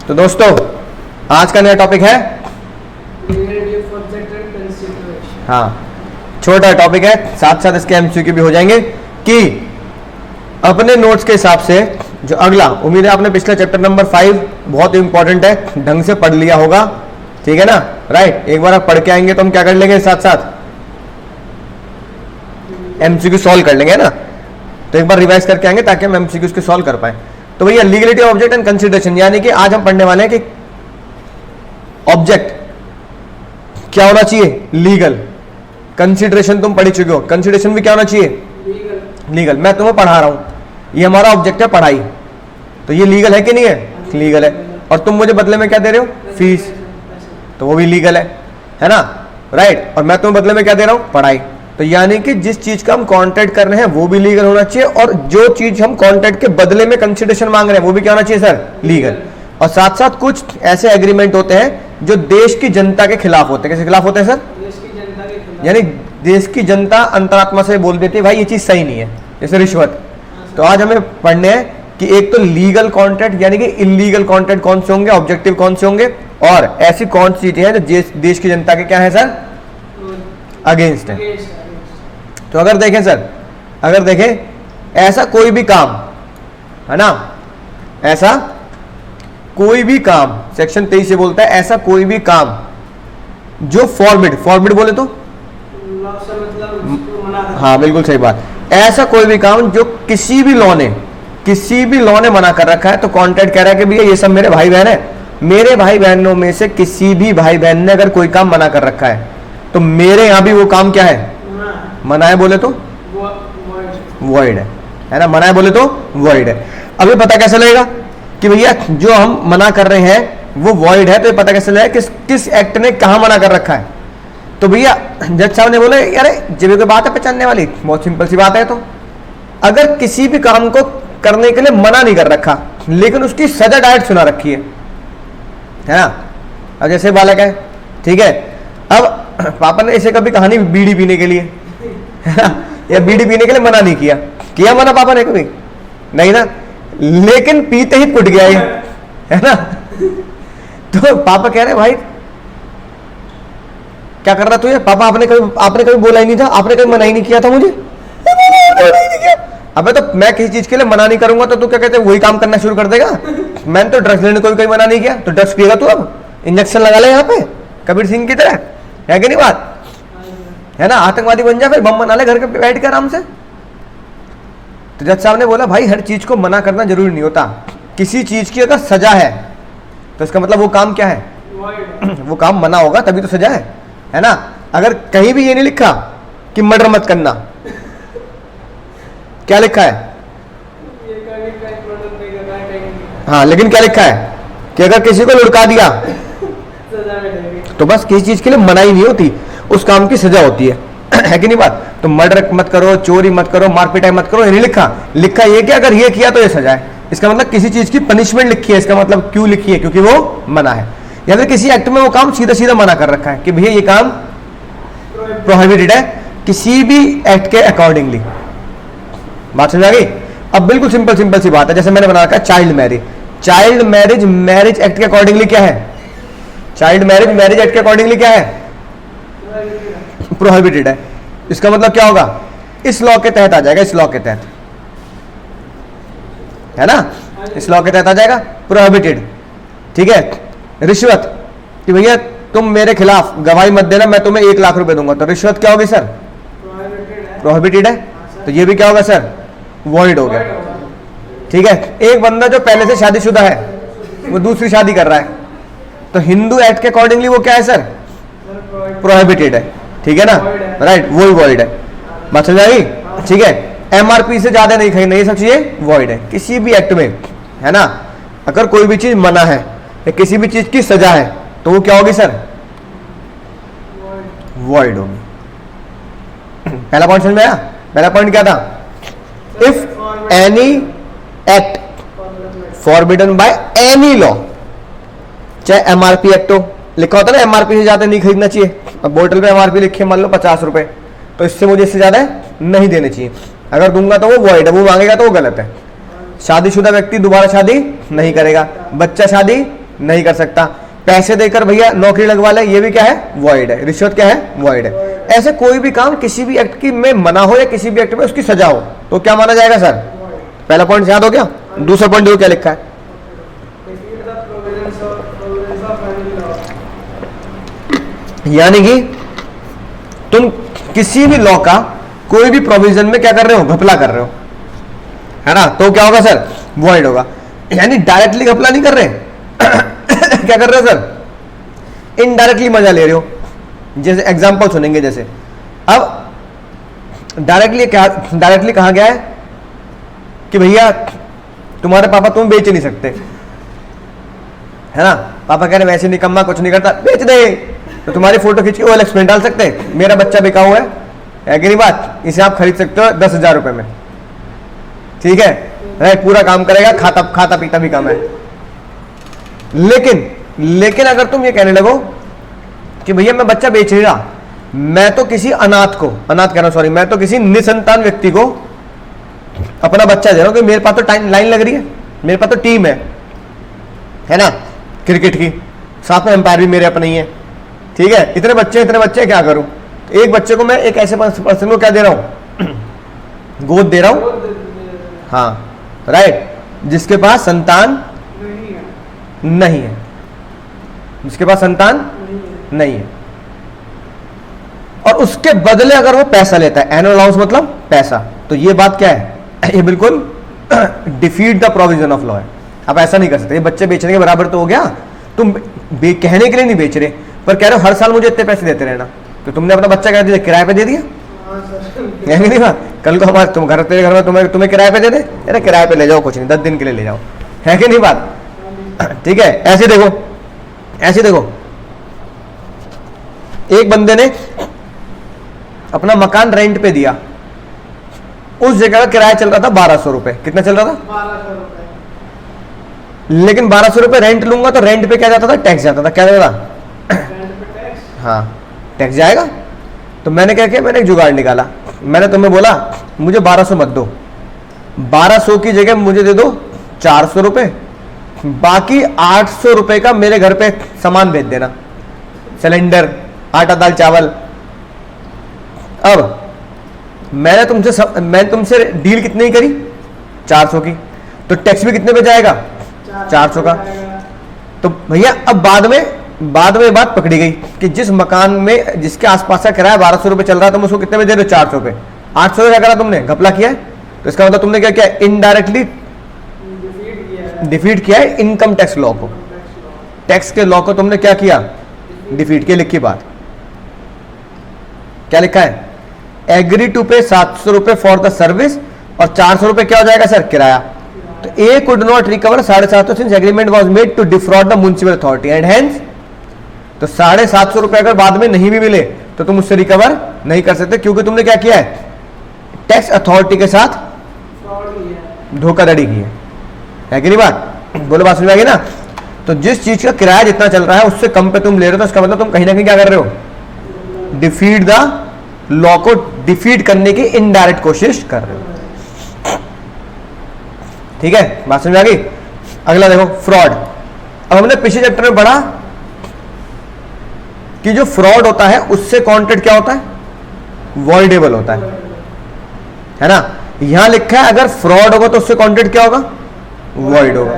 तो दोस्तों आज का नया टॉपिक है, हाँ छोटा टॉपिक है, साथ साथ इसके एमसीक्यू भी हो जाएंगे कि अपने नोट्स के हिसाब से जो अगला, उम्मीद है आपने पिछला चैप्टर नंबर 5 बहुत इंपॉर्टेंट है, ढंग से पढ़ लिया होगा, ठीक है ना, राइट। एक बार आप पढ़ के आएंगे तो हम क्या कर लेंगे, साथ साथ एमसीक्यू सॉल्व कर लेंगे ना। तो एक बार रिवाइज करके आएंगे ताकि हम एमसीक्यू के सॉल्व कर पाए। तो भैया लीगलिटी ऑब्जेक्ट एंड कंसिडरेशन, यानी कि आज हम पढ़ने वाले हैं कि ऑब्जेक्ट क्या होना चाहिए, लीगल। कंसिडरेशन तुम पढ़ चुके हो, कंसिडरेशन भी क्या होना चाहिए, लीगल। मैं तुम्हें पढ़ा रहा हूं, ये हमारा ऑब्जेक्ट है पढ़ाई, तो ये लीगल है कि नहीं है, लीगल है। और तुम मुझे बदले में क्या दे रहे हो, फीस, तो वो भी लीगल है ना, राइट। और मैं तुम्हें बदले में क्या दे रहा हूं, पढ़ाई। तो यानी कि जिस चीज का हम कॉन्ट्रैक्ट कर रहे हैं वो भी लीगल होना चाहिए, और जो चीज हम कॉन्ट्रैक्ट के बदले में कंसिडरेशन मांग रहे हैं वो भी क्या होना चाहिए सर, लीगल। और साथ साथ कुछ ऐसे एग्रीमेंट होते हैं जो देश की जनता के खिलाफ होते हैं। किसके खिलाफ होते हैं सर, देश की जनता के खिलाफ। यानी देश की जनता अंतरात्मा से बोल देती है भाई ये चीज सही नहीं है, जैसे रिश्वत। तो आज हमें पढ़ने हैं कि एक तो लीगल कॉन्ट्रैक्ट यानी कि इलीगल कॉन्ट्रैक्ट कौन से होंगे, ऑब्जेक्टिव कौन से होंगे, और ऐसी कौन सी चीजें हैं जो देश की जनता के क्या है सर, अगेंस्ट है। तो अगर देखें सर, अगर देखें ऐसा कोई भी काम है ना, ऐसा कोई भी काम, सेक्शन 23 से बोलता है ऐसा कोई भी काम जो फॉरबिड बोले तो हाँ बिल्कुल सही बात, ऐसा कोई भी काम जो किसी भी लॉ ने मना कर रखा है। तो कॉन्ट्रैक्ट कह रहा है कि भैया ये सब मेरे भाई बहन है, मेरे भाई बहनों में से किसी भी भाई बहन ने अगर कोई काम मना कर रखा है तो मेरे यहां भी वो काम क्या है, मना है बोले तो वॉइड है ना, मना है बोले तो वॉइड है। अभी पता कैसे लगेगा कि भैया जो हम मना कर रहे हैं वो वॉइड है, तो ये पता कैसे लगेगा किस एक्ट ने कहां मना कर रखा है। तो भैया जज साहब ने बोले यार जब कोई बात है पहचानने वाली, बहुत सिंपल सी बात है। तो अगर किसी भी काम को करने के लिए मना नहीं कर रखा लेकिन उसकी सजा डायरेक्ट सुना रखी है ना। अब जैसे बालक है, ठीक है, अब पापा ने इसे कभी कहानी बीड़ी पीने के लिए या बीड़ी पीने के लिए मना नहीं किया मना पापा ने कभी नहीं ना, लेकिन पीते ही पुट गया है ना। तो पापा कह रहे भाई क्या कर रहा तू ये, पापा आपने कभी बोला ही नहीं था, आपने कभी मना ही नहीं किया था मुझे। अबे तो मैं किसी चीज के लिए मना नहीं करूंगा तो तू क्या कहते वही काम करना शुरू कर देगा। मैंने तो ड्रग्स लेने को भी मना नहीं किया, तो ड्रग्स पिएगा तू, अब इंजेक्शन लगा ले यहाँ पे कबीर सिंह की तरह, है कि नहीं बात, है ना। आतंकवादी बन जा, फिर बम बना ले घर के बैठ के आराम से। तो जज साहब ने बोला भाई हर चीज को मना करना जरूरी नहीं होता, किसी चीज की अगर सजा है तो इसका मतलब वो काम क्या है, वो काम मना होगा तभी तो सजा है ना। अगर कहीं भी ये नहीं लिखा कि मर्डर मत करना, क्या लिखा है, हाँ लेकिन क्या लिखा है कि अगर किसी को लुढ़का दिया तो बस किसी चीज के लिए मनाही नहीं होती, उस काम की सजा होती है कि नहीं बात। तो मर्डर मत करो, चोरी मत करो, मारपीटाई मत करो, ये नहीं लिखा ये कि अगर ये किया तो ये सजा है। इसका मतलब किसी चीज की पनिशमेंट लिखी है, इसका मतलब क्यों लिखी है, क्योंकि वो मना है। या फिर किसी एक्ट में वो काम सीधा मना कर रखा है कि भैया ये काम प्रोहिबिटेड है किसी भी एक्ट के अकॉर्डिंगली। बात समझ आ गई। अब बिल्कुल सिंपल सी बात है, जैसे मैंने बना रखा है चाइल्ड मैरिज मैरिज एक्ट के अकॉर्डिंगली क्या है, चाइल्ड मैरिज एक्ट के अकॉर्डिंगली क्या है, प्रोहिबिटेड है। इसका मतलब क्या होगा, इस लॉ के तहत आ जाएगा, इस लॉ के तहत, है ना, इस लॉ के तहत आ जाएगा प्रोहिबिटेड। ठीक है, रिश्वत कि भैया तुम मेरे खिलाफ गवाही मत देना, मैं तुम्हें 1 लाख रुपए दूंगा, तो रिश्वत क्या होगी सर, प्रोहिबिटेड है। तो ये भी क्या होगा सर, वॉइड हो गया। ठीक है, एक बंदा जो पहले से शादीशुदा है वो दूसरी शादी कर रहा है, तो हिंदू एक्ट के अकॉर्डिंगली वो क्या है सर, प्रोहिबिटेड है, ठीक है ना, राइट, वो ही वॉइड है। बात समझ आई, ठीक है। एमआरपी से ज्यादा नहीं खरीदना, ये सब चीजें वॉइड है किसी भी एक्ट में, है ना। अगर कोई भी चीज मना है या किसी भी चीज की सजा है तो वो क्या होगी सर, वॉइड होगी। पहला पॉइंट समझ में आया। पहला पॉइंट क्या था, if any act forbidden by any law, चाहे एमआरपी एक्ट हो, लिखा होता है ना एमआरपी से ज्यादा नहीं खरीदना चाहिए। अब बोतल पे एमआरपी लिखे मान लो 50 रुपए, तो इससे मुझे इससे ज्यादा नहीं देने चाहिए, अगर दूंगा तो वो वॉइड है, वो मांगेगा तो वो गलत है। शादीशुदा व्यक्ति दोबारा शादी नहीं करेगा, बच्चा शादी नहीं कर सकता। पैसे देकर भैया नौकरी लगवा ले, ये भी क्या है, वॉइड है। रिश्वत क्या है, वॉइड है। ऐसे कोई भी काम किसी भी एक्ट की में मना हो या किसी भी एक्ट में उसकी सजा हो तो क्या माना जाएगा सर? पहला पॉइंट याद हो गया। दूसरा पॉइंट देखो क्या लिखा है, यानी कि तुम किसी भी लॉ का कोई भी प्रोविजन में क्या कर रहे हो, घपला कर रहे हो, है ना, तो क्या होगा सर, वॉइड होगा। यानी डायरेक्टली घपला नहीं कर रहे क्या कर रहे हो सर, इनडायरेक्टली मजा ले रहे हो। जैसे एग्जांपल सुनेंगे, जैसे अब डायरेक्टली कहा गया है कि भैया तुम्हारे पापा तुम बेच नहीं सकते, है ना, पापा कह रहे वैसे निकम्मा कुछ नहीं करता, बेच दे। तो तुम्हारी फोटो खींच के OLX में डाल सकते, मेरा बच्चा बिका हुआ है कि नहीं बात, इसे आप खरीद सकते हो 10,000 रुपए में, ठीक है, राइट, पूरा काम करेगा, खाता पीता भी काम है। लेकिन अगर तुम ये कहने लगो कि भैया मैं बच्चा बेच नहीं रहा, मैं तो किसी अनाथ कह रहा हूं, सॉरी, मैं तो किसी निसंतान व्यक्ति को अपना बच्चा दे रहा हूं, कि मेरे पास तो लाइन लग रही है, मेरे पास तो टीम है ना, क्रिकेट की, साथ में एम्पायर भी मेरे अपने ही है, ठीक है, इतने बच्चे क्या करूं? तो एक बच्चे को मैं एक ऐसे पर्सन को क्या दे रहा हूं, गोद दे रहा हूं, हाँ, राइट, जिसके पास संतान नहीं है, जिसके पास संतान नहीं है, और उसके बदले अगर वो पैसा लेता है, एनुअल अलाउंस मतलब पैसा, तो ये बात क्या है, ये बिल्कुल defeat the provision of law है। आप ऐसा नहीं कर सकते, ये बच्चे बेचने के बराबर तो हो गया। तुम कहने के लिए नहीं बेच रहे, पर कह रहे हो हर साल मुझे इतने पैसे देते रहना, तो तुमने अपना बच्चा क्या दिया, किराए पे दे दिया, नहीं बात, कल को हमारे तेरे घर में तुम्हें किराए पे दे दे, अरे किराए पे ले जाओ, कुछ नहीं, 10 दिन के लिए ले जाओ, है कि नहीं बात, ठीक है। ऐसे देखो, एक बंदे ने अपना मकान रेंट पे दिया, उस जगह का किराया चल रहा था 1200 रुपए, कितना चल रहा था, 1200 रुपए, लेकिन 1200 रुपए रेंट लूंगा तो रेंट पे क्या जाता था, टैक्स जाता था, क्या जाता था, हाँ, टैक्स जाएगा। तो मैंने क्या किया, मैंने एक जुगाड़ निकाला, मैंने तुम्हें बोला मुझे 1200 मत दो, 1200 की जगह मुझे दे दो 400 रुपए, बाकी 800 रुपए का मेरे घर पे सामान भेज देना, सिलेंडर, आटा दाल चावल। अब मैंने तुमसे डील कितनी करी, 400 की, तो टैक्स भी कितने पे जाएगा, 400 का। तो भैया अब बाद में बात पकड़ी गई कि जिस मकान में जिसके आसपास का किराया 1200 रुपए चल रहा है, तुम उसको कितने में दे रहे हो, 400 पे, 800 क्या करा तुमने, घपला किया है। तो इसका मतलब तुमने क्या किया, इनडायरेक्टली डिफीट किया है इनकम टैक्स लॉ को, टैक्स के लॉ को तुमने क्या किया, डिफीट किया। लिखी बात क्या लिखा है, एग्री टू पे 700 रुपए फॉर द सर्विस, और 400 रुपए क्या हो जाएगा सर, किराया। तो A could not recover 750 since agreement was made to defraud the municipal authority and hence, तो 750 रुपए अगर बाद में नहीं भी मिले तो तुम उससे रिकवर नहीं कर सकते, क्योंकि तुमने क्या किया है, टैक्स अथॉरिटी के साथ धोखाधड़ी की है कि नहीं बात, बोलो बात समझ आ गई ना। तो जिस चीज का किराया जितना चल रहा है उससे कम पे तुम ले रहे हो, तो इसका मतलब तुम कहीं ना कहीं क्या कर रहे हो, डिफीट द लॉ को डिफीट करने की इनडायरेक्ट कोशिश कर रहे हो, ठीक है, बात समझ आ गई। अगला देखो, फ्रॉड। अब हमने पिछले चैप्टर में पढ़ा कि जो फ्रॉड होता है उससे कॉन्ट्रैक्ट क्या होता है, वॉइडेबल होता है ना। यहां लिखा है अगर फ्रॉड होगा तो उससे कॉन्ट्रैक्ट क्या होगा, वॉइड होगा।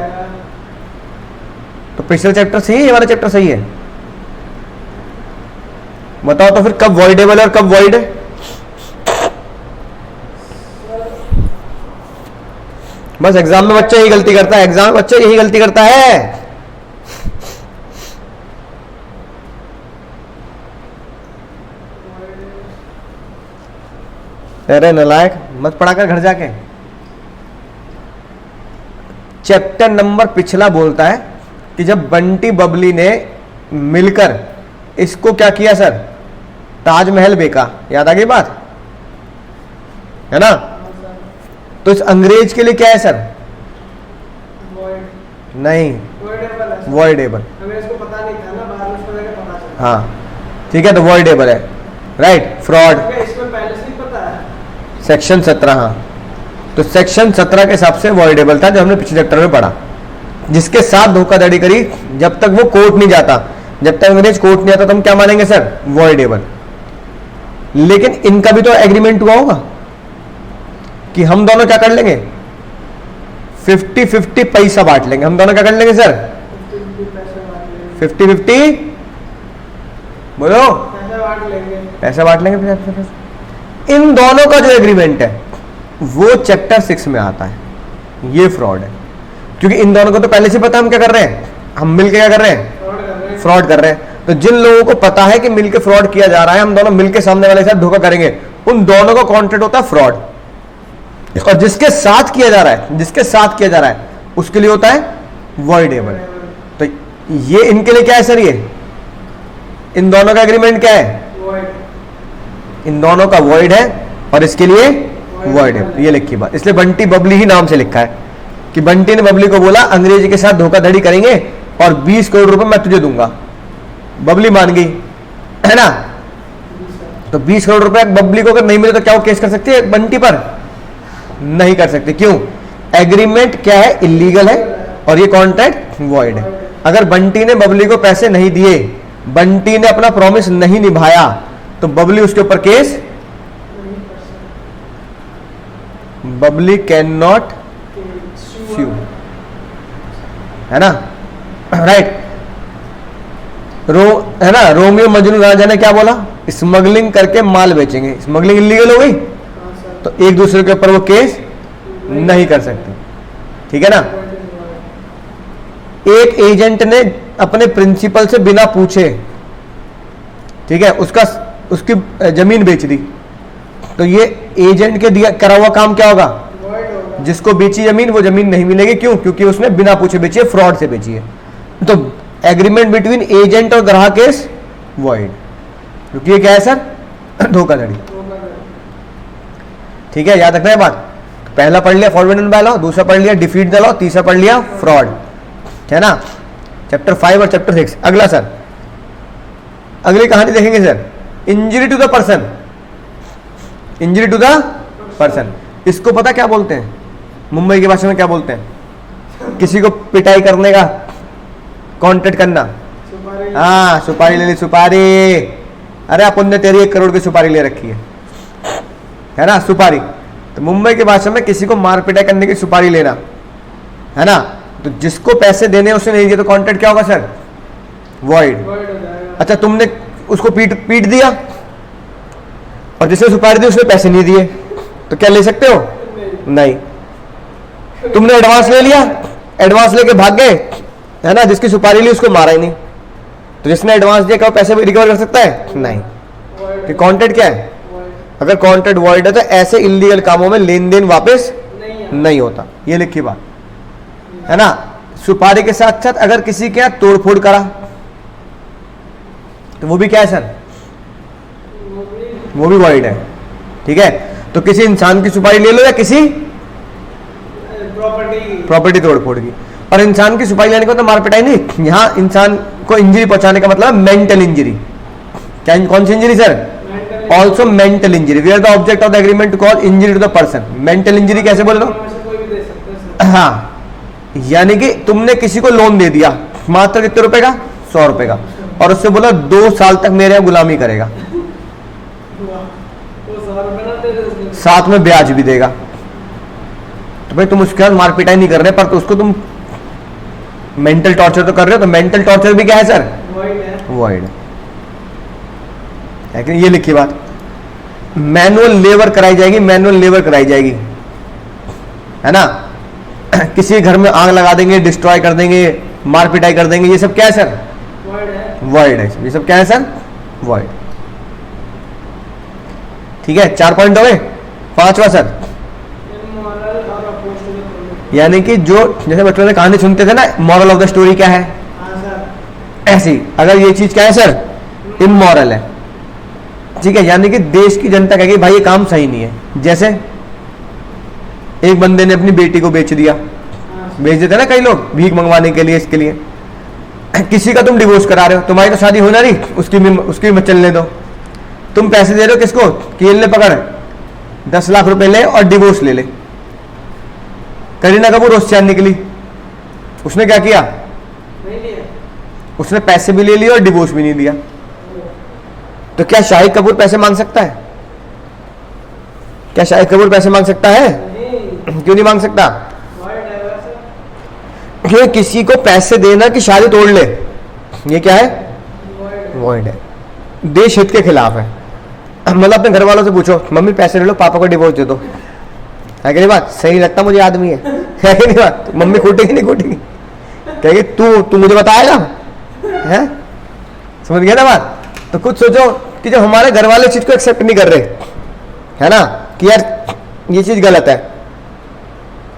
तो पिछले चैप्टर सही है, ये वाला चैप्टर सही है, बताओ तो फिर कब वॉइडेबल है और कब वॉइड है। बस एग्जाम में बच्चा यही गलती करता है, एग्जाम में बच्चा यही गलती करता है। अरे नालायक, मत पढ़ा कर घर जाके। चैप्टर नंबर पिछला बोलता है कि जब बंटी बबली ने मिलकर इसको क्या किया सर, ताजमहल बेचा, याद आ गई बात, है ना। तो इस अंग्रेज के लिए क्या है सर, नहीं, वॉइडेबल, हाँ ठीक है, तो वॉइडेबल है, राइट। फ्रॉड सेक्शन 17, हाँ, तो सेक्शन 17 के हिसाब से वॉइडेबल था जो हमने पिछले चैप्टर में पढ़ा, जिसके साथ धोखाधड़ी करी, जब तक वो कोर्ट नहीं जाता, जब तक अंग्रेज कोर्ट नहीं आता तो हम क्या मानेंगे सर? वॉइडेबल। लेकिन इनका भी तो एग्रीमेंट हुआ होगा कि हम दोनों क्या कर लेंगे? 50-50 पैसा बांट लेंगे। हम दोनों क्या कर लेंगे सर? 50-50 बोलो, पैसा बांट लेंगे। इन दोनों का जो एग्रीमेंट है वो चैप्टर 6 में आता है। ये फ्रॉड है, क्योंकि इन दोनों को तो पहले से पता हम क्या कर रहे हैं, हम मिलके क्या कर रहे हैं? फ्रॉड कर रहे हैं। तो जिन लोगों को पता है कि मिलके फ्रॉड किया जा रहा है, हम दोनों मिलके सामने वाले के साथ धोखा करेंगे, उन दोनों का कॉन्ट्रैक्ट होता है फ्रॉड। और जिसके साथ किया जा रहा है, जिसके साथ किया जा रहा है, उसके लिए होता है वॉइडेबल। तो ये इनके लिए क्या है सर? ये इन दोनों का एग्रीमेंट क्या है? इन दोनों का वॉइड है और इसके लिए वॉइड है। ये लिखी बात, इसलिए बंटी बबली ही नाम से लिखा है कि बंटी ने बबली को बोला अंग्रेजी के साथ धोखाधड़ी करेंगे और 20 करोड़ रुपए मैं तुझे दूंगा। बबली मान गई, है ना? तो 20 करोड़ रुपए बबली को अगर नहीं मिले तो क्या वो केस कर सकती है बंटी पर? नहीं कर सकती। क्यों? एग्रीमेंट क्या है? इलीगल है और ये कॉन्ट्रैक्ट वॉइड है। अगर बंटी ने बबली को पैसे नहीं दिए, बंटी ने अपना प्रॉमिस नहीं निभाया, तो बबली उसके ऊपर केस, बबली कैन नॉट स्यू, है ना? राइट। है ना? रोमियो मजनू राजा ने क्या बोला? स्मगलिंग करके माल बेचेंगे। स्मगलिंग इलीगल हो गई, तो एक दूसरे के ऊपर वो केस नहीं कर सकते। ठीक है ना? एक एजेंट ने अपने प्रिंसिपल से बिना पूछे, ठीक है, उसकी जमीन बेच दी, तो ये एजेंट के दिया करा हुआ काम क्या होगा? जिसको बेची जमीन वो जमीन नहीं मिलेगी। क्यों? क्योंकि उसने बिना पूछे बेची है, फ्रॉड से बेची है। तो एग्रीमेंट बिटवीन एजेंट और ग्राहक इज वॉइड, क्योंकि ये क्या है सर? धोखाधड़ी। ठीक है, याद रखना है बात। पहला पढ़ लिया फॉरबिडन बाय लॉ, दूसरा पढ़ लिया डिफीट द लॉ, तीसरा पढ़ लिया फ्रॉड, है ना? चैप्टर 5 और चैप्टर 6। अगला सर, अगली कहानी देखेंगे sir, injury to the person. Injury to the person, इसको पता क्या बोलते हैं? मुंबई की भाषा में क्या बोलते हैं? किसी को पिटाई करने का कॉन्ट्रैक्ट करना। हाँ, सुपारी ले ली, सुपारी। अरे अपन ने तेरी 1 करोड़ की सुपारी ले रखी है ना? सुपारी। तो मुंबई की भाषा में किसी को मार पिटाई करने की सुपारी लेना, है ना? तो जिसको पैसे देने उसने नहीं दिए तो कॉन्ट्रैक्ट क्या होगा सर? वॉइड। अच्छा, तुमने उसको पीट दिया और जिसने सुपारी दी उसने पैसे नहीं दिए, तो क्या ले सकते हो? नहीं। तुमने एडवांस ले लिया, एडवांस लेके भाग गए, है ना? जिसकी सुपारी ली उसको मारा ही नहीं, तो जिसने एडवांस दिया क्या पैसे रिकवर कर सकता है? नहीं। कि कॉन्ट्रैक्ट क्या है? अगर कॉन्ट्रैक्ट वॉइड है तो ऐसे इलीगल कामों में लेन देन वापस नहीं होता। ये लिखी बात, है ना? सुपारी के साथ साथ अगर किसी के यहाँ तोड़फोड़ करा तो वो भी क्या है सर? वो भी वॉइड है। ठीक है, तो किसी इंसान की सुपारी ले लो या किसी प्रॉपर्टी तोड़फोड़ की, और इंसान की सुपारी लेने को तो मार पिटाई नहीं, यहाँ इंसान को इंजरी पहुंचाने का मतलब मेंटल इंजरी। क्या? कौन सी injury sir? Also mental injury. We are the object of the agreement to call injury to the person. Mental injury कैसे बोल दो? हाँ, यानी कि तुमने किसी को लोन दे दिया मात्र कितने रुपए का? 100 रुपए का, और उससे बोला 2 साल तक मेरे यहाँ गुलामी करेगा, साथ में ब्याज भी देगा। तो भाई तुम उसके साथ मार पिटाई नहीं कर रहे, पर तो उसको तुम मेंटल टॉर्चर तो कर रहे हो। तो मेंटल टॉर्चर भी क्या है सर? वॉइड है। लेकिन ये लिखी बात, मैनुअल लेबर कराई जाएगी, मैनुअल लेबर कराई जाएगी, है ना? किसी घर में आग लगा देंगे, डिस्ट्रॉय कर देंगे, मार पिटाई कर देंगे, ये सब क्या है सर? वॉइड है। ये सब क्या है सर? वॉइड। ठीक है, 4 पॉइंट हो गए। 5वां सर, यानी कि जो जैसे बच्चों ने कहानी सुनते थे ना, मॉरल ऑफ द स्टोरी क्या है? ऐसी अगर ये चीज क्या है सर? इमोरल है। ठीक है, यानी कि देश की जनता कहेगी भाई ये काम सही नहीं है। जैसे एक बंदे ने अपनी बेटी को बेच दिया, बेच देते ना कई लोग भीख मंगवाने के लिए, इसके लिए। किसी का तुम डिवोर्स करा रहे हो, तुम्हारी तो शादी होना नहीं, उसकी मत चलने दो। तुम पैसे दे रहे हो किसको? कि ये ले पकड़ 10 लाख रुपए ले और डिवोर्स ले ले। करीना कपूर उससे निकली, उसने क्या किया? नहीं लिया। उसने पैसे भी ले लिए और डिवोर्स भी नहीं दिया। तो क्या शाहिद कपूर पैसे मांग सकता है? क्या शाहिद कपूर पैसे मांग सकता है? नहीं, क्यों नहीं मांग सकता? void है वैसे। क्यों? किसी को पैसे देना कि शादी तोड़ ले, ये क्या है? Void है। वॉइड है, देश हित के खिलाफ है। मतलब अपने घर वालों से पूछो, मम्मी पैसे ले लो, पापा को डिवोर्स दे दो, है कि नहीं बात? सही लगता मुझे आदमी है कि नहीं बात? मम्मी कूटेगी नहीं कूटेगी, कहेगी तू मुझे बताएगा, है? समझ गया ना बात? तो कुछ सोचो कि जब हमारे घर वाले चीज को एक्सेप्ट नहीं कर रहे, है ना, कि यार ये चीज गलत है,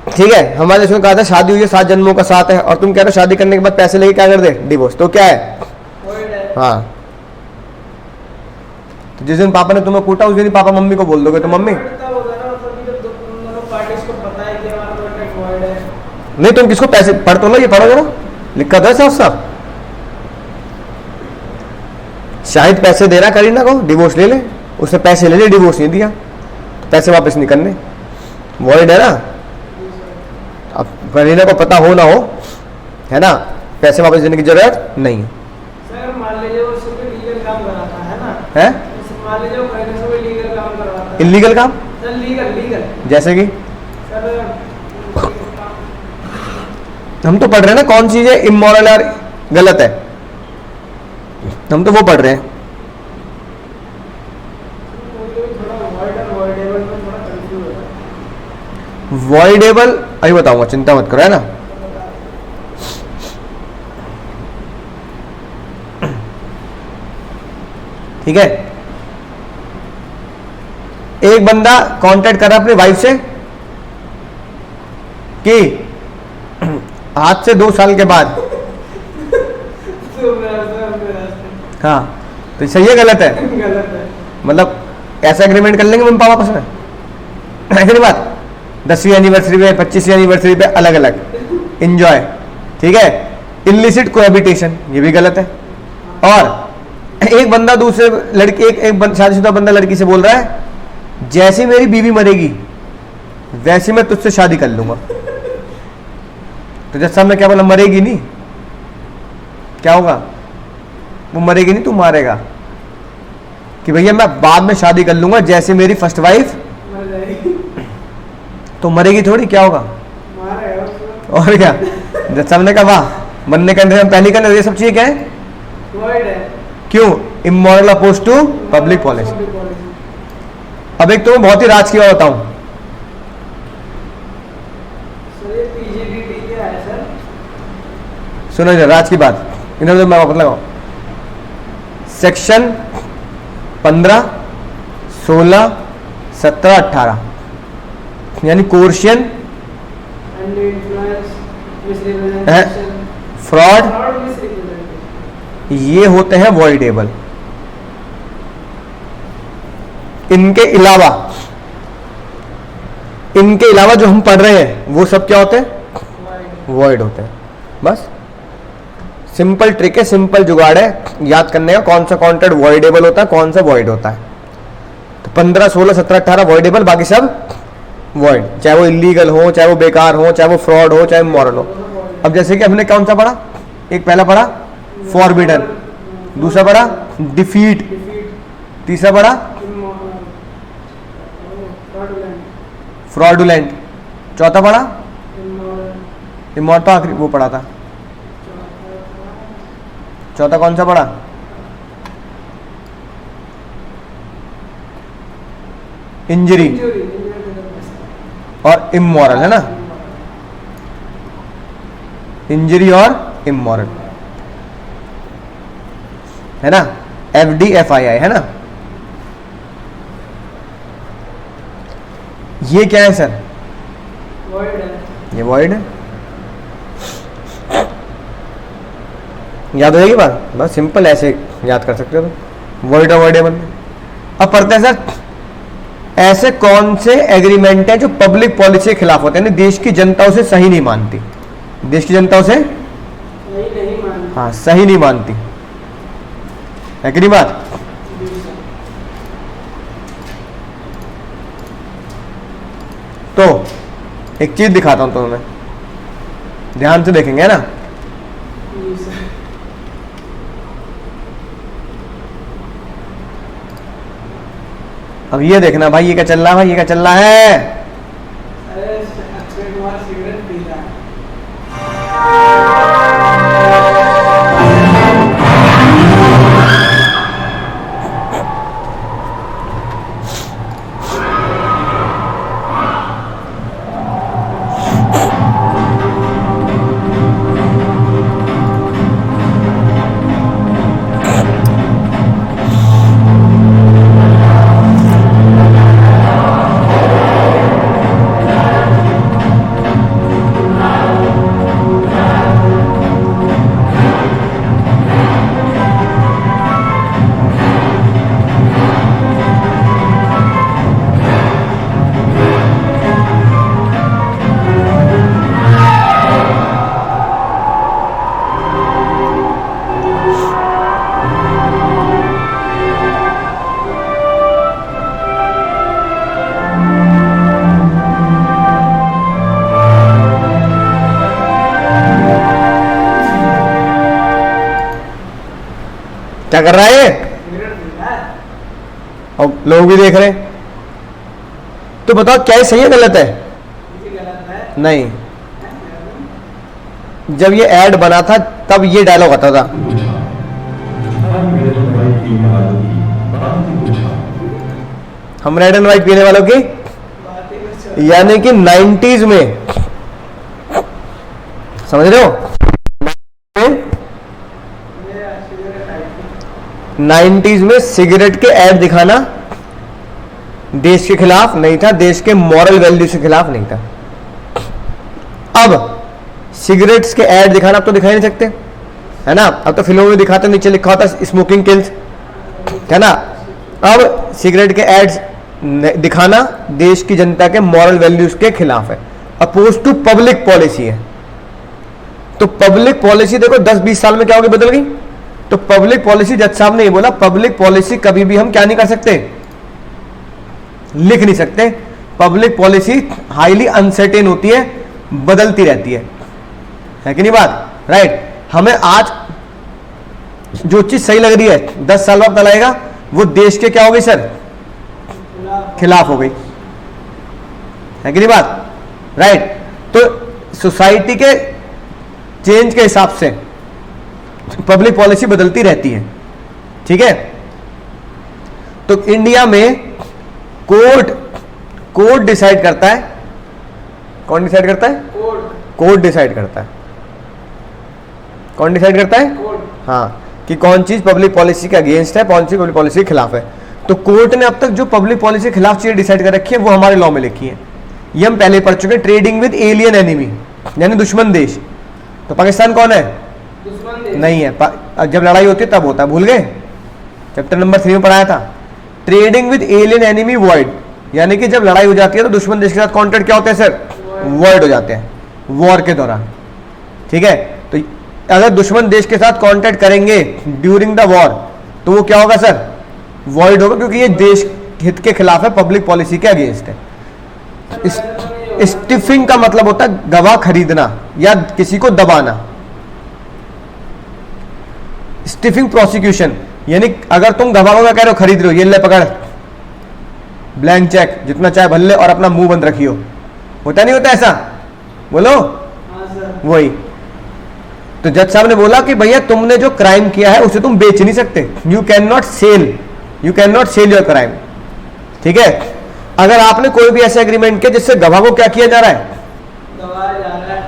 ठीक है, हमारे देश में कहा था शादी हुई है 7 जन्मों का साथ है, और तुम कह रहे हो शादी करने के बाद पैसे लेके क्या कर दे? डिवोर्स। तो क्या है? Void है। हाँ, तो जिस दिन पापा ने तुम्हें कूटा उस दिन ही पापा मम्मी को बोल दोगे, तो मम्मी Void तब होगा ना, मतलब कि जब तुम दोनों parties को पता है कि हमारा contract void है। नहीं, तुम किसको पैसे पढ़ तो लो, ये पढ़ो जरा, लिखा था साफ साफ। शाहिद पैसे दे रहा करीना को, डिवोर्स ले ले, उसने पैसे ले ले, डिवोर्स नहीं दिया, तो पैसे वापस नहीं करने, वॉइड है ना। अब करीना को पता हो ना हो, है ना, पैसे वापस देने की जरूरत नहीं है। सर मान लीजिए वो उससे कोई लीगल काम कराता है ना, है मान लीजिए वो कहीं से कोई लीगल काम करवाता है। इलीगल काम, सर लीगल जैसे कि सर हम तो पढ़ रहे हैं ना कौन चीज है इमोरल और गलत है, हम तो वो पढ़ रहे हैं। थोड़ा void और voidable में थोड़ा कंफ्यूज होता है। वॉइडेबल अभी बताऊंगा, चिंता मत करो, है ना। ठीक है, एक बंदा कांटेक्ट कर रहा अपनी वाइफ से कि आज से 2 साल के बाद, तो मेरा हाँ, तो सही है गलत है? गलत है। मतलब ऐसा एग्रीमेंट कर लेंगे मम्मी पापा आपस में, है कि नहीं बात? 10वीं एनिवर्सरी पे, 25वीं एनिवर्सरी पे अलग अलग एंजॉय, ठीक है। इलिसिट कोहैबिटेशन, ये भी गलत है। और एक बंदा दूसरे लड़की, एक शादीशुदा बंदा लड़की से बोल रहा है, जैसे मेरी बीवी मरेगी वैसे मैं तुझसे शादी कर लूंगा। तो जब सामने क्या बोला? मरेगी नहीं, क्या होगा? वो मरेगी नहीं, तू मारेगा, कि भैया मैं बाद में शादी कर लूंगा जैसे मेरी फर्स्ट वाइफ, मर जाएगी, तो मरेगी थोड़ी, क्या होगा? मारेगा उसको। और क्या? जब सामने का वाह, मरने का इंतजाम पहले करना, ये सब चीजें क्या है? void है। क्यों? Immoral oppose to public policy. Public policy। अब एक तो मैं बहुत ही राज की बात बताऊं, सर ये PGDD क्या है सर? सुनो इधर राज की बात, इधर मैं वापस लगाऊं। सेक्शन 15, 16, 17, 18 यानी कोर्शियन, Undue influence, misrepresentation, fraud, fraud, misrepresentation। ये होते हैं वॉइडेबल। इनके अलावा जो हम पढ़ रहे हैं वो सब क्या होते हैं? Void। वॉइड होते हैं। बस सिंपल ट्रिक है, सिंपल जुगाड़ है याद करने का, कौन सा कॉन्ट्रैक्ट वॉइडेबल होता है, कौन सा वॉइड होता है। तो 15, 16, 17, 18 वॉइडेबल, बाकी सब वॉइड, चाहे वो इलीगल हो, चाहे वो बेकार हो, चाहे वो फ्रॉड हो, चाहे मॉरल हो। अब जैसे कि हमने कौन सा पढ़ा? एक पहला पढ़ा फॉरबिडन, दूसरा पढ़ा डिफीट, Defeat, तीसरा पढ़ा immoral, fraudulent, फ्रॉडुलेंट, चौथा पढ़ा immoral, इमोर्टल, आखिरी वो पढ़ा था, चौथा कौन सा पढ़ा? इंजरी injury, और इमोरल, है ना। इंजरी और इमोरल, है ना, FDFII, है ना। ये क्या है सर? void है। ये वॉइड है। याद हो जाएगी बात, बस सिंपल ऐसे याद कर सकते हो, वॉइड और वॉइडेबल। अब पढ़ते हैं सर, ऐसे कौन से एग्रीमेंट हैं जो पब्लिक पॉलिसी के खिलाफ होते हैं, यानी देश की जनता उसे सही नहीं मानती, देश की जनता उसे नहीं मानती। हाँ सही नहीं मानती, है कि नहीं बात? तो एक चीज दिखाता हूं तुम्हें, ध्यान से देखेंगे, है ना। जी सर। अब ये देखना भाई, ये क्या चल रहा है भाई, ये क्या चल रहा है। अरे अक्षय कुमार सिगरेट पी रहा है। क्या कर रहा है ये, सिगरेट पी रहा है। और लोग भी देख रहे हैं। तो बताओ क्या ये सही है गलत है? ये गलत है। नहीं, जब ये ऐड बना था तब ये डायलॉग आता था, हम रेड एंड व्हाइट पीने वालों की, बात ही कुछ और। यानी कि 90s में, समझ रहे हो, ये सिगरेट आई थी। 90s में सिगरेट के ऐड दिखाना देश के खिलाफ नहीं था, देश के मॉरल वैल्यूज के खिलाफ नहीं था। अब सिगरेट्स के ऐड दिखाना अब तो दिखा ही नहीं सकते, है ना। अब तो फिल्मों में दिखाते, नीचे लिखा होता स्मोकिंग किल्स, है ना। अब सिगरेट के एड्स दिखाना देश की जनता के मॉरल वैल्यूज के खिलाफ है, अपोज टू पब्लिक पॉलिसी है। तो पब्लिक पॉलिसी देखो 10-20 साल में क्या होगी, बदल गई। तो पब्लिक पॉलिसी, जज साहब ने ये बोला, पब्लिक पॉलिसी कभी भी हम क्या नहीं कर सकते, लिख नहीं सकते। पब्लिक पॉलिसी हाईली अनसर्टेन होती है, बदलती रहती है कि नहीं बात, राइट। हमें आज जो चीज सही लग रही है 10 साल बाद बताएगा, वो देश के क्या हो गई सर, खिलाफ हो गई, है कि नहीं बात, राइट। तो सोसाइटी के चेंज के हिसाब से पब्लिक पॉलिसी बदलती रहती है, ठीक है। तो इंडिया में कोर्ट डिसाइड करता है, कौन डिसाइड करता है, कोर्ट डिसाइड करता है, कौन डिसाइड करता है, हाँ, कि कौन चीज पब्लिक पॉलिसी के अगेंस्ट है, कौन सी पब्लिक पॉलिसी के खिलाफ है। तो कोर्ट ने अब तक जो पब्लिक पॉलिसी के खिलाफ चीजें डिसाइड कर रखी है वो हमारे लॉ में लिखी है। ये हम पहले पढ़ चुके हैं, ट्रेडिंग विद एलियन एनिमी, यानी दुश्मन देश। तो पाकिस्तान कौन है, दुश्मन देश नहीं है। जब लड़ाई होती है तब होता है, भूल गए, चैप्टर नंबर 3 में पढ़ाया था। Trading with alien enemy void, यानी कि जब लड़ाई हो जाती है तो दुश्मन देश के साथ कॉन्ट्रैक्ट क्या होते हैं सर, वॉइड हो जाते हैं वॉर के दौरान, ठीक है। तो अगर दुश्मन देश के साथ कॉन्ट्रैक्ट करेंगे ड्यूरिंग द वॉर तो वो क्या होगा सर, वॉइड होगा, क्योंकि ये देश हित के खिलाफ है, पब्लिक पॉलिसी के अगेंस्ट है। स्टिफिंग का मतलब होता है गवाह खरीदना या किसी को दबाना। स्टिफिंग प्रोसिक्यूशन, यानी अगर तुम गवाहों का कह रहे हो, खरीद रहे हो, ये ले पकड़ ब्लैंक चेक, जितना चाहे भर ले और अपना मुंह बंद रखियो, होता नहीं होता ऐसा, बोलो, हाँ सर। वही। तो जज साहब ने बोला कि भैया तुमने जो क्राइम किया है उसे तुम बेच नहीं सकते, you can not sell your crime, ठीक है। अगर आपने कोई भी ऐसा एग्रीमेंट किया जिससे गवाह को क्या किया जा रहा है, दबाया जा रहा है,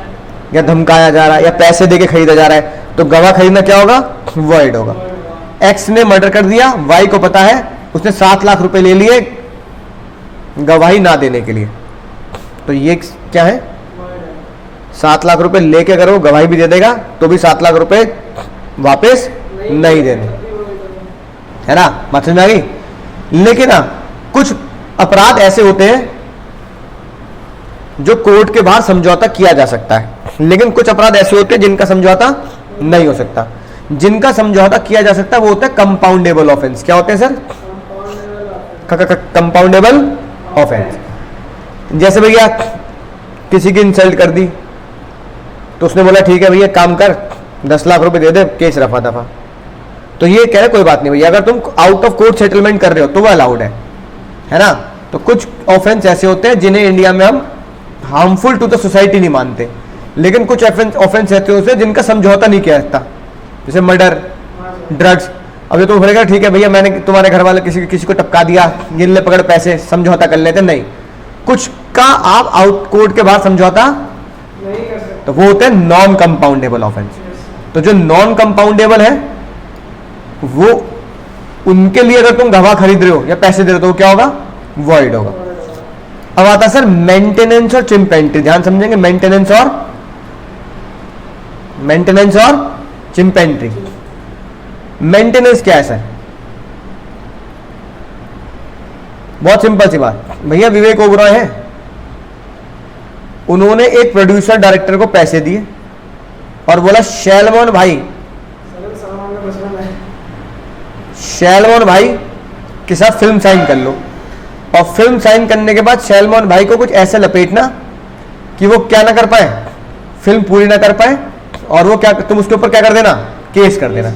या धमकाया जा रहा है या पैसे देके खरीदा जा रहा है, तो गवाह खरीदना क्या होगा, वॉइड होगा। एक्स ने मर्डर कर दिया, वाई को पता है, उसने 7 लाख रुपए ले लिए गवाही ना देने के लिए, तो ये क्या है, 7 लाख रुपए लेके अगर वो गवाही भी दे देगा तो भी 7 लाख रुपए वापस नहीं देने, है ना, बात समझ में आ गई। लेकिन ना कुछ अपराध ऐसे होते हैं जो कोर्ट के बाहर समझौता किया जा सकता है, लेकिन कुछ अपराध ऐसे होते हैं जिनका समझौता नहीं हो सकता। जिनका समझौता किया जा सकता है वो होता है कंपाउंडेबल ऑफेंस। क्या होते हैं सर, कंपाउंडेबल ऑफेंस। जैसे भैया किसी की इंसल्ट कर दी, तो उसने बोला ठीक है भैया काम कर, 10 लाख रुपए दे दे, केस रफा दफा। तो ये कह रहे कोई बात नहीं भैया, अगर तुम आउट ऑफ कोर्ट सेटलमेंट कर रहे हो तो वो अलाउड है ना। तो कुछ ऑफेंस ऐसे होते हैं जिन्हें इंडिया में हम हार्मफुल टू द सोसाइटी नहीं मानते, लेकिन कुछ ऑफेंस ऐसे होते हैं जिनका समझौता नहीं किया जाता, जैसे मर्डर, ड्रग्स। अब ये तो बोलेगा ठीक है भैया मैंने तुम्हारे घर वाले किसी को टपका दिया, ये ले पकड़ पैसे, समझौता कर लेते, नहीं। कुछ का आप आउट कोर्ट के बाद समझौता नहीं कर सकते, तो वो होते हैं नॉन कंपाउंडेबल ऑफेंस। तो जो नॉन कंपाउंडेबल है वो उनके लिए अगर तुम गवाह खरीद रहे हो या पैसे दे रहे हो तो क्या होगा, वॉइड होगा। अब आता है सर मेंटेनेंस और चिंपेंट्री, ध्यान समझेंगे, मेंटेनेंस और चिंपेंट्री। मेंटेनेंस क्या है सर, बहुत सिंपल सी बात, भैया विवेक ओबरॉय है, उन्होंने एक प्रोड्यूसर डायरेक्टर को पैसे दिए और बोला शैलमोहन भाई, सरल सामान में बचना है। शैलमोहन भाई के साथ फिल्म साइन कर लो, और फिल्म साइन करने के बाद शैलमोहन भाई को कुछ ऐसे लपेटना कि वो क्या ना कर पाए, फिल्म पूरी ना कर पाए, और वो क्या, तुम उसके ऊपर क्या कर देना, केस कर देना।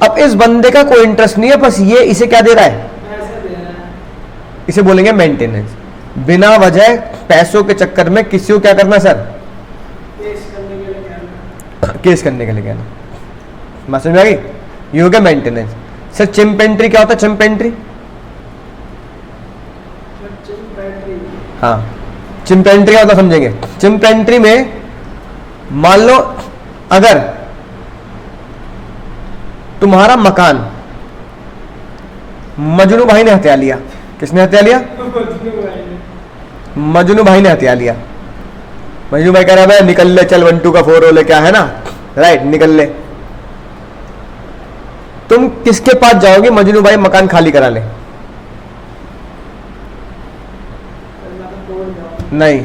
अब इस बंदे का कोई इंटरेस्ट नहीं है, बस ये इसे क्या दे रहा है, पैसे दे रहा है, इसे बोलेंगे मेंटेनेंस। बिना वजह पैसों के चक्कर में किसी को क्या करना सर, केस करने के लिए कहना। केस करने के लिए कहना। बात समझ में आ गई, ये हो गया मेंटेनेंस। सर चिंपेंट्री क्या होता है, चिंपेंट्री, चिंपेंट्री, हाँ चिंपेंट्री का मतलब समझेंगे। चिंपेंट्री में मान लो अगर तुम्हारा मकान मजनू भाई ने हत्या लिया, किसने हत्या लिया, मजनू भाई ने हत्या लिया। मजनू भाई कह रहा है निकल ले, चल 1 2 का 4 ले, क्या है ना, राइट, निकल ले। तुम किसके पास जाओगे, मजनू भाई मकान खाली करा ले, नहीं,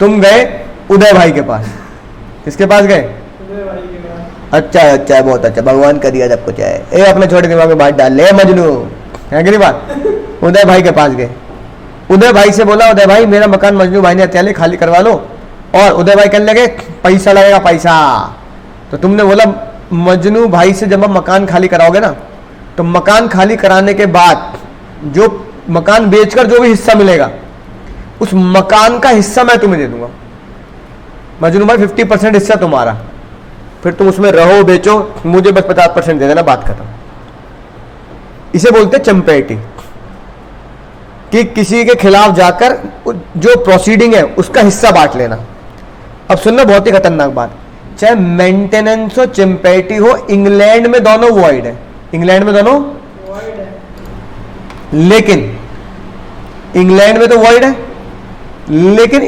तुम गए उदय भाई के पास। किसके पास गए, अच्छा अच्छा, बहुत अच्छा, भगवान का दिया सब कुछ है, ए अपने छोटे दिमाग में बात डाल ले मजनू, है कि नहीं बात। उदय भाई के पास गए, उदय भाई से बोला उदय भाई मेरा मकान मजनू भाई ने हत्या ले, खाली करवा लो। और उदय भाई कहने लगे पैसा लगेगा पैसा। तो तुमने बोला मजनू भाई से जब आप मकान खाली कराओगे ना, तो मकान खाली कराने के बाद जो मकान बेचकर जो भी हिस्सा मिलेगा उस मकान का हिस्सा मैं तुम्हें दे दूंगा। मजनू भाई 50% हिस्सा तुम्हारा, फिर तुम उसमें रहो बेचो, मुझे बस 50% दे देना, बात खत्म। इसे बोलते हैं चंपेटी, कि किसी के खिलाफ जाकर जो प्रोसीडिंग है उसका हिस्सा बांट लेना। अब सुनना बहुत ही खतरनाक बात, चाहे मेंटेनेंस हो चिंपेटी हो, इंग्लैंड में दोनों वॉइड है, इंग्लैंड में दोनों वॉइड है, लेकिन इंग्लैंड में तो वॉइड है, लेकिन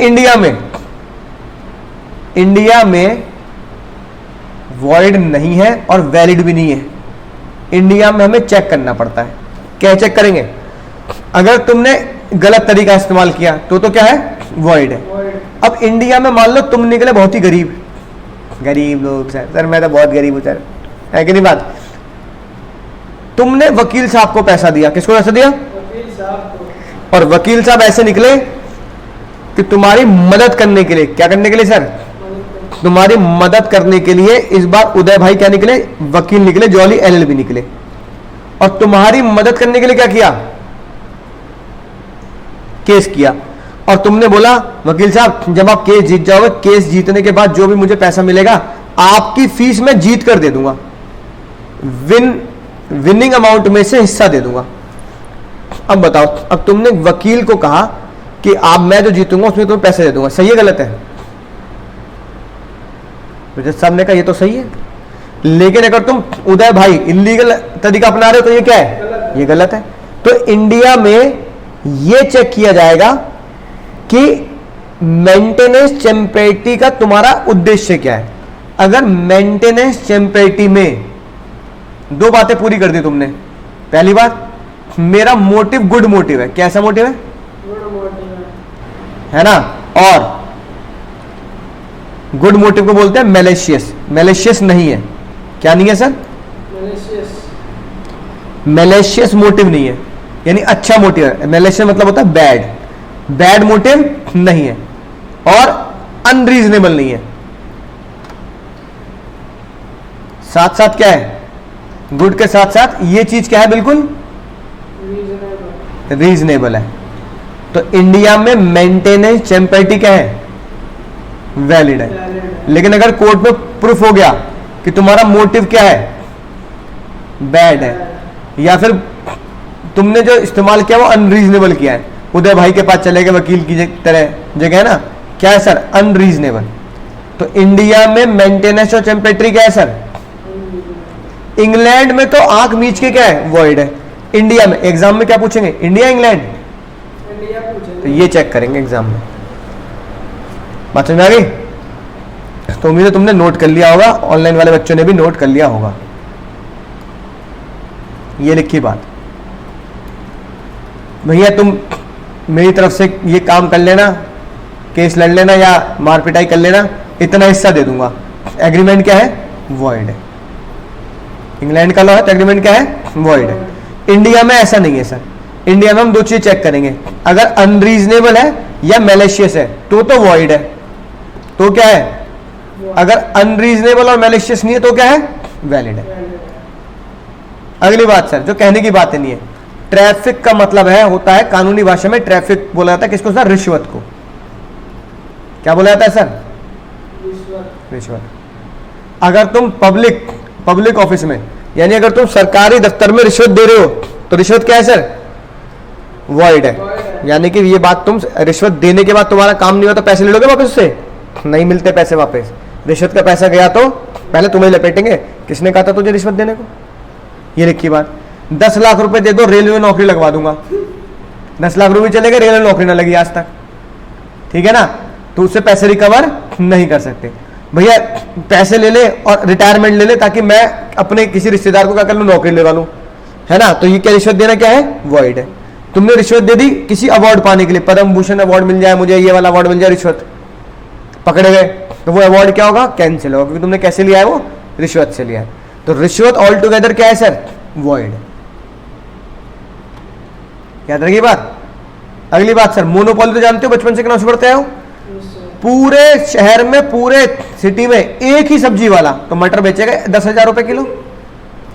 इंडिया में वॉइड नहीं है और वैलिड भी नहीं है। इंडिया में हमें चेक करना पड़ता है। क्या चेक करेंगे, अगर तुमने गलत तरीका इस्तेमाल किया तो क्या है, वॉइड है। वॉइड। अब इंडिया में मान लो तुम निकले बहुत ही गरीब लोग, सर मैं तो बहुत गरीब हूं सर, है कि नहीं बात। तुमने वकील साहब को पैसा दिया, किसको पैसा दिया, वकील साहब को, और वकील साहब ऐसे निकले कि तुम्हारी मदद करने के लिए, क्या करने के लिए सर, तुम्हारी मदद करने के लिए इस बार उदय भाई क्या निकले, वकील निकले, जॉली एलएलबी निकले, और तुम्हारी मदद करने के लिए क्या किया, केस किया। और तुमने बोला वकील साहब जब आप केस जीत जाओगे, केस जीतने के बाद जो भी मुझे पैसा मिलेगा आपकी फीस में जीत कर दे दूंगा, विनिंग अमाउंट में से हिस्सा दे दूंगा। अब बताओ, अब तुमने वकील को कहा कि आप, मैं जो जीतूंगा उसमें तुम्हें पैसे दे दूंगा, सही है गलत है, तो जज साहब ने कहा ये तो सही है, लेकिन अगर तुम उदय भाई इलीगल तरीका अपना रहे हो तो ये क्या है, ये गलत है। तो इंडिया में ये चेक किया जाएगा कि मेंटेनेंस चैम्पेटी का तुम्हारा उद्देश्य क्या है। अगर मेंटेनेंस चैम्पेटी में दो बातें पूरी कर दी तुमने, पहली बात मेरा मोटिव गुड मोटिव है, कैसा मोटिव है, गुड मोटिव है ना, और गुड मोटिव को बोलते हैं मैलिशियस, मैलिशियस नहीं है, क्या नहीं है सर, मैलिशियस मोटिव नहीं है, यानी अच्छा मोटिव है। मैलिशियस मतलब होता है बैड मोटिव नहीं है, और अनरीजनेबल नहीं है, साथ साथ क्या है, गुड के साथ साथ ये चीज क्या है, बिल्कुल रीजनेबल है। तो इंडिया में मेंटेनेंस चैम्पर्टी क्या है, वैलिड है। लेकिन अगर कोर्ट में प्रूफ हो गया कि तुम्हारा मोटिव क्या है, बैड है, या फिर तुमने जो इस्तेमाल किया वो अनरीजनेबल किया है, उदय भाई के पास चले गए वकील की तरह जगह है ना, क्या है सर, अनरीजनेबल। तो इंडिया में मेंटेनेंस और टेम्परेचर क्या है सर, इंग्लैंड में तो आंख मीच के क्या है, वॉइड है। इंडिया में एग्जाम में क्या पूछेंगे, इंडिया इंग्लैंड, इंडिया पूछेंगे। तो ये चेक करेंगे एग्जाम में। बात समझ आ गई? तो उम्मीद है तुमने नोट कर लिया होगा, ऑनलाइन वाले बच्चों ने भी नोट कर लिया होगा। ये लिखी बात, भैया तुम मेरी तरफ से ये काम कर लेना, केस लड़ लेना या मार पिटाई कर लेना, इतना हिस्सा दे दूंगा। एग्रीमेंट क्या है, वॉइड है। इंग्लैंड का लॉ है तो एग्रीमेंट क्या है, वॉइड है। इंडिया में ऐसा नहीं है सर। इंडिया में हम दो चीज चेक करेंगे, अगर अनरीजनेबल है या मैलिशियस है तो वॉइड है। तो क्या है, अगर अनरीजनेबल और मैलिशियस नहीं है तो क्या है, वैलिड है। अगली बात सर, जो कहने की बात नहीं है, ट्रैफिक का मतलब है, होता है कानूनी भाषा में ट्रैफिक बोला जाता है किसको सर, रिश्वत को। क्या बोला जाता है सर, रिश्वत। अगर तुम पब्लिक ऑफिस में, यानी अगर तुम सरकारी दफ्तर में रिश्वत दे रहे हो तो रिश्वत क्या है सर, वॉइड है। यानी कि ये बात, तुम रिश्वत देने के बाद तुम्हारा काम नहीं हुआ तो पैसे ले लोगे वापस उससे, नहीं मिलते पैसे वापस। रिश्वत का पैसा गया तो पहले तुम्हें लपेटेंगे, किसने कहा था तुझे रिश्वत देने को, ये लिखी बात। 10 लाख रुपए दे दो, रेलवे नौकरी लगवा दूंगा। 10 लाख रुपए चलेगा, रेलवे नौकरी ना लगी आज तक, ठीक है ना, तो उससे पैसे रिकवर नहीं कर सकते। भैया पैसे ले ले और रिटायरमेंट ले ले ताकि मैं अपने किसी रिश्तेदार को क्या कर लूं, नौकरी लेवा लूं, है ना, तो ये क्या रिश्वत देना क्या है, वॉइड है। तुमने रिश्वत दे दी किसी अवार्ड पाने के लिए, पद्म भूषण अवार्ड मिल जाए मुझे, ये वाला अवार्ड मिल जाए, रिश्वत पकड़े गए तो वो अवार्ड क्या होगा, कैंसिल होगा, क्योंकि तुमने कैसे लिया है, वो रिश्वत से लिया है। तो रिश्वत ऑल टुगेदर क्या है सर, वॉइड। याद रखिए बात। अगली बात सर, मोनोपोली तो जानते हो, बचपन से क्लास पढ़ते हो, पूरे शहर में, पूरे सिटी में एक ही सब्जी वाला तो मटर बेचेगा 10,000 रुपए किलो।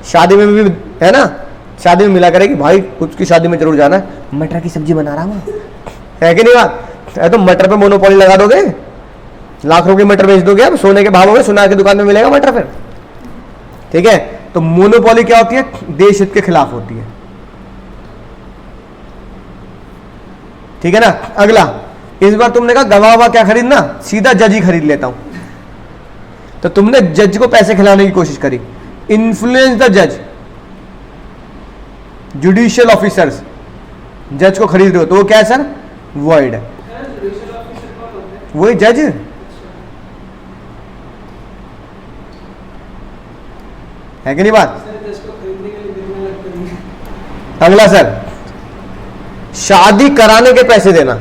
शादी में भी है ना, शादी में मिला करेगी, भाई उसकी शादी में जरूर जाना है, मटर की सब्जी बना रहा हूं, है कि नहीं बात है। तो मटर पे मोनोपोली लगा दोगे, लाख रुपए मटर बेच दोगे, अब सोने के भाव में सोनार की दुकान में मिलेगा मटर फिर, ठीक है। तो मोनोपोली क्या होती है, देश हित के खिलाफ होती है, ठीक है ना। अगला, इस बार तुमने कहा गवाह क्या खरीदना, सीधा जज ही खरीद लेता हूं, तो तुमने जज को पैसे खिलाने की कोशिश करी, इन्फ्लुएंस द जज, जुडिशियल ऑफिसर्स, जज को खरीद रहे हो तो वो क्या है सर, वॉइड है। वही जज, है कि नहीं बात। अगला सर, शादी कराने के पैसे देना।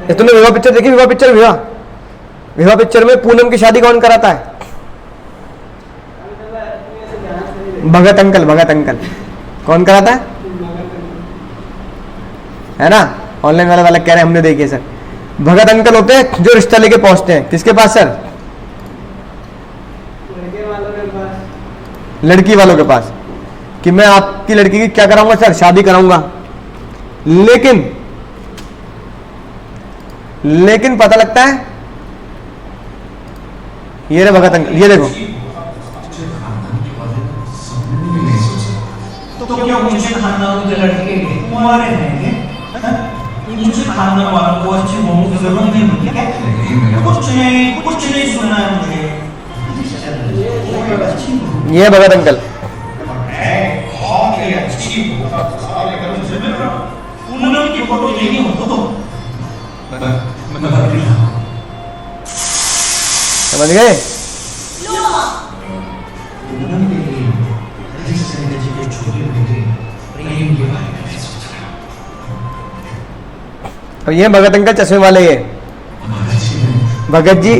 तुमने विवाह पिक्चर देखी, विवाह पिक्चर, विवाह पिक्चर में पूनम की शादी कौन कराता है, भगत अंकल कौन कराता है ना। ऑनलाइन वाला कह रहे हैं हमने देखिए सर, भगत अंकल होते हैं जो रिश्ता लेके पहुंचते हैं किसके पास सर, लड़की वालों के पास, कि मैं आपकी लड़की की क्या कराऊंगा सर, शादी कराऊंगा। लेकिन पता लगता है ये रे भगत अंकल, ये देखो, तो क्या मुझे खानदान के लड़के कुंवारे रहेंगे, मुझे खानदान वालों को अच्छी बहू की जरूरत नहीं होती क्या, कुछ नहीं सुनना है मुझे। ये भगत अंकल, पूनम की फोटो लेनी हो तो समझ गए। तो ये भगत अंकल चश्मे वाले, ये भगत जी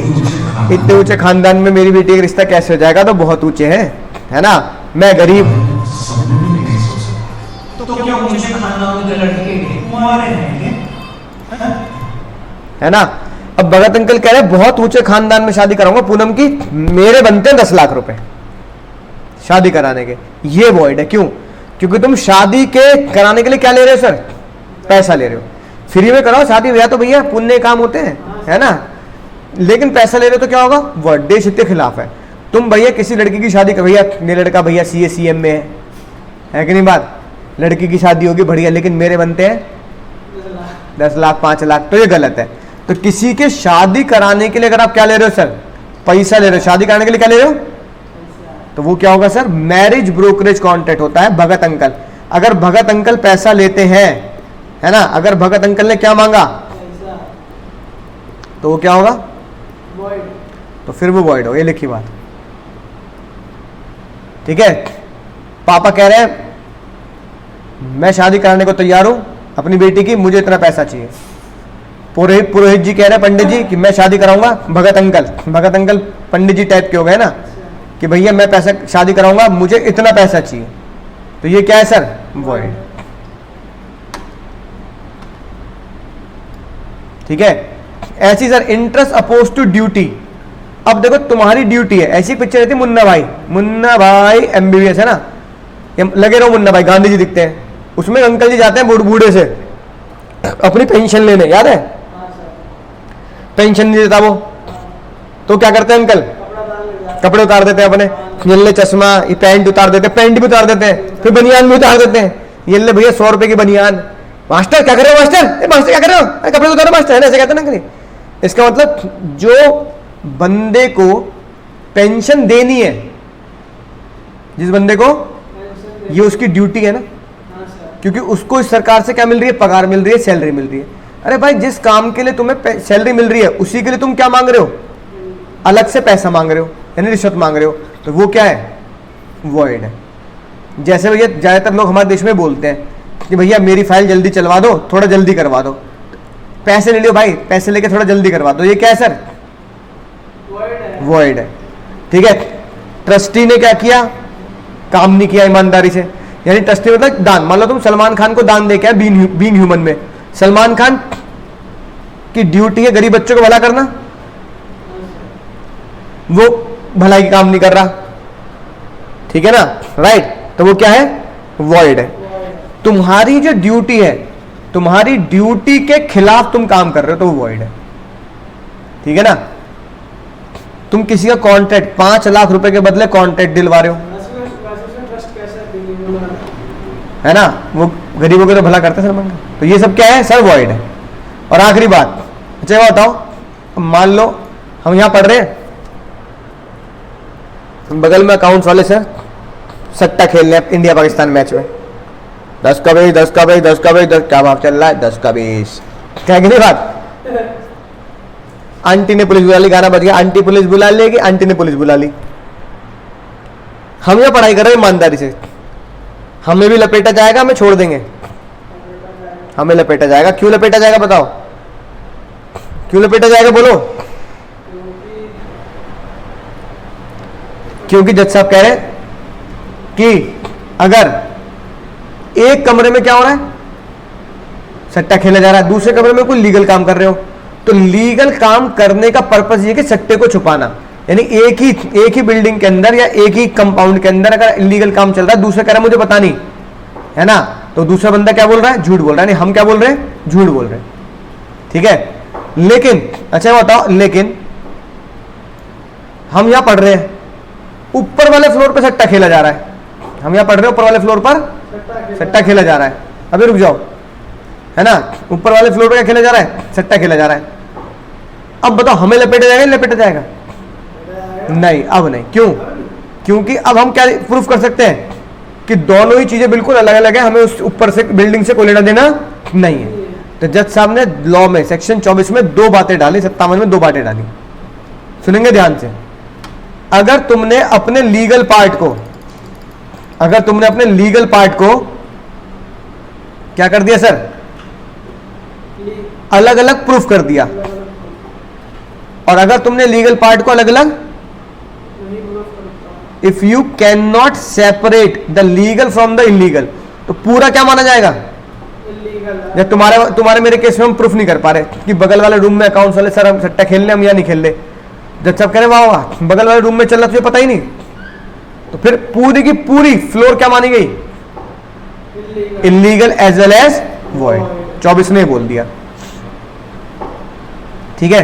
इतने ऊंचे खानदान में मेरी बेटी का रिश्ता कैसे हो जाएगा, तो बहुत ऊंचे हैं, है ना, मैं गरीब, तो क्या मुझे खानदान के लड़के कुंवारे रहेंगे, है ना। अब भगत अंकल कह रहे हैं बहुत ऊंचे खानदान में शादी कराऊंगा पूनम की, मेरे बनते हैं 10 लाख रुपए, शादी कराने के, ये वॉइड है। क्यों? क्योंकि तुम शादी के कराने के लिए क्या ले रहे हो सर? पैसा ले रहे हो। फ्री में कराओ शादी ब्याह तो भैया पुण्य काम होते हैं, है ना, लेकिन पैसा ले रहे हो तो क्या होगा? वॉइड। देश हित के खिलाफ है। तुम भैया किसी लड़की की शादी कर, भैया मेरे लड़का भैया CA CM में है कि नहीं बात, लड़की की शादी होगी बढ़िया, लेकिन मेरे बनते हैं 10 लाख 5 लाख, तो ये गलत है। तो किसी के शादी कराने के लिए अगर आप क्या ले रहे हो सर? पैसा ले रहे हो। शादी कराने के लिए क्या ले रहे हो? तो वो क्या होगा सर? मैरिज ब्रोकरेज कॉन्ट्रैक्ट होता है। भगत अंकल, अगर भगत अंकल पैसा लेते हैं, है ना, अगर भगत अंकल ने क्या मांगा तो वो क्या होगा? void। तो फिर वो वॉइड हो। ये लिखी बात, ठीक है। पापा कह रहे हैं मैं शादी कराने को तैयार हूं अपनी बेटी की, मुझे इतना पैसा चाहिए। पुरोहित जी कह रहे हैं पंडित जी कि मैं शादी कराऊंगा। भगत अंकल पंडित जी टाइप के हो गए ना कि भैया मैं पैसा शादी कराऊंगा, मुझे इतना पैसा चाहिए। तो ये क्या है सर? वॉइड। ठीक है। ऐसी sir interest oppose to duty. अब देखो तुम्हारी ड्यूटी है, ऐसी पिक्चर रहती मुन्ना भाई MBBS है ना, लगे रहो मुन्ना भाई, गांधी जी दिखते हैं उसमें, अंकल जी जाते हैं बूढ़े से अपनी पेंशन लेने, याद है? पेंशन नहीं देता वो, तो क्या करते हैं अंकल? कपड़े उतार देते हैं अपने, ये ले चश्मा, ये पैंट उतार देते हैं, पैंट भी उतार देते हैं, फिर बनियान भी उतार देते हैं। ये ले भैया 100 रुपए की बनियान। मास्टर क्या कर रहे हो? मास्टर क्या कर रहे हो? कपड़े उतारो मास्टर, है ना, ऐसे कहते हैं ना कहीं। इसका मतलब जो बंदे को पेंशन देनी है, जिस बंदे को, ये उसकी ड्यूटी है ना, क्योंकि उसको इस सरकार से क्या मिल रही है? पगार मिल रही है, सैलरी मिल रही है। अरे भाई जिस काम के लिए तुम्हें सैलरी मिल रही है उसी के लिए तुम क्या मांग रहे हो? अलग से पैसा मांग रहे हो, यानी रिश्वत मांग रहे हो, तो वो क्या है? वॉइड है। जैसे भैया ज्यादातर लोग हमारे देश में बोलते हैं कि भैया मेरी फाइल जल्दी चलवा दो, थोड़ा जल्दी करवा दो, पैसे ले लो भाई, पैसे लेके थोड़ा जल्दी करवा दो, ये क्या है सर? वॉइड है। ठीक है। ट्रस्टी ने क्या किया? काम नहीं किया ईमानदारी से, यानी ट्रस्टी मतलब दान। मान लो तुम सलमान खान को दान दे के बीइंग ह्यूमन में, सलमान खान की ड्यूटी है गरीब बच्चों को भला करना, वो भलाई की काम नहीं कर रहा, ठीक है ना, राइट, तो वो क्या है? वॉइड है। तुम्हारी जो ड्यूटी है, तुम्हारी ड्यूटी के खिलाफ तुम काम कर रहे हो तो वो वॉइड है, ठीक है ना। तुम किसी का कॉन्ट्रैक्ट 5 लाख रुपए के बदले कॉन्ट्रैक्ट दिलवा रहे हो, है ना, वो गरीबों को तो भला करते सर मंगा, तो ये सब क्या है सर? वॉइड है। और आखिरी बात, अच्छा बताओ, मान लो हम यहां पढ़ रहे हैं, बगल में अकाउंट्स वाले से सट्टा खेल रहे हैं इंडिया पाकिस्तान मैच में, 10 का 20, 10 का 20, 10 का 20, 10 क्या भाव चल रहा है? 10 का 20, क्या नहीं बात? आंटी ने पुलिस बुला ली, गाना बज गया, आंटी पुलिस बुला लेगी, आंटी ने पुलिस बुला ली। हम यहां पढ़ाई कर रहे हैं ईमानदारी से, हमें भी लपेटा जाएगा, हमें छोड़ देंगे? हमें लपेटा जाएगा। क्यों लपेटा जाएगा बताओ? क्यों लपेटा जाएगा बोलो? क्योंकि जज साहब कह रहे हैं कि अगर एक कमरे में क्या हो रहा है? सट्टा खेला जा रहा है, दूसरे कमरे में कोई लीगल काम कर रहे हो, तो लीगल काम करने का पर्पस ये कि सट्टे को छुपाना, यानी एक ही बिल्डिंग के अंदर या एक ही कंपाउंड के अंदर अगर इलीगल काम चल रहा है, दूसरा कह रहा है मुझे पता नहीं, है ना, तो दूसरा बंदा क्या बोल रहा है? झूठ बोल रहा है। नहीं, हम क्या बोल रहे हैं? झूठ बोल रहे हैं, ठीक है। लेकिन अच्छा बताओ, लेकिन हम यहां पढ़ रहे हैं ऊपर वाले फ्लोर पर सट्टा खेला जा रहा है, हम यहां पढ़ रहे हैं ऊपर वाले फ्लोर पर सट्टा खेला जा रहा है। अभी रुक जाओ, है ना, ऊपर वाले फ्लोर पर क्या खेला जा रहा है? सट्टा खेला जा रहा है। अब बताओ हमें लपेटा जाएगा? लपेटा जाएगा? नहीं, अब नहीं। क्यों? क्योंकि अब हम क्या प्रूफ कर सकते हैं कि दोनों ही चीजें बिल्कुल अलग अलग है, हमें उस ऊपर से बिल्डिंग से कोई लेना देना नहीं है। तो जज साहब ने लॉ में सेक्शन 24 में 2 बातें डाली, 57 में 2 बातें डाली, सुनेंगे ध्यान से। अगर तुमने अपने लीगल पार्ट को क्या कर दिया सर? अलग अलग प्रूफ कर दिया, और अगर तुमने लीगल पार्ट को अलग अलग, if you can not separate the legal from the illegal, तो पूरा क्या माना जाएगा? जब तुम्हारे मेरे केस में हम प्रूफ नहीं कर पा रहे कि बगल वाले रूम में अकाउंट्स वाले सर हम सट्टा खेल रहे, हम या नहीं खेल रहे, जब सब कह रहे वाह वाह बगल वाले रूम में चल रहा तुझे पता ही नहीं, तो फिर पूरी की पूरी फ्लोर क्या मानी गई? Illegal as well as void. 24 ने बोल दिया, ठीक है।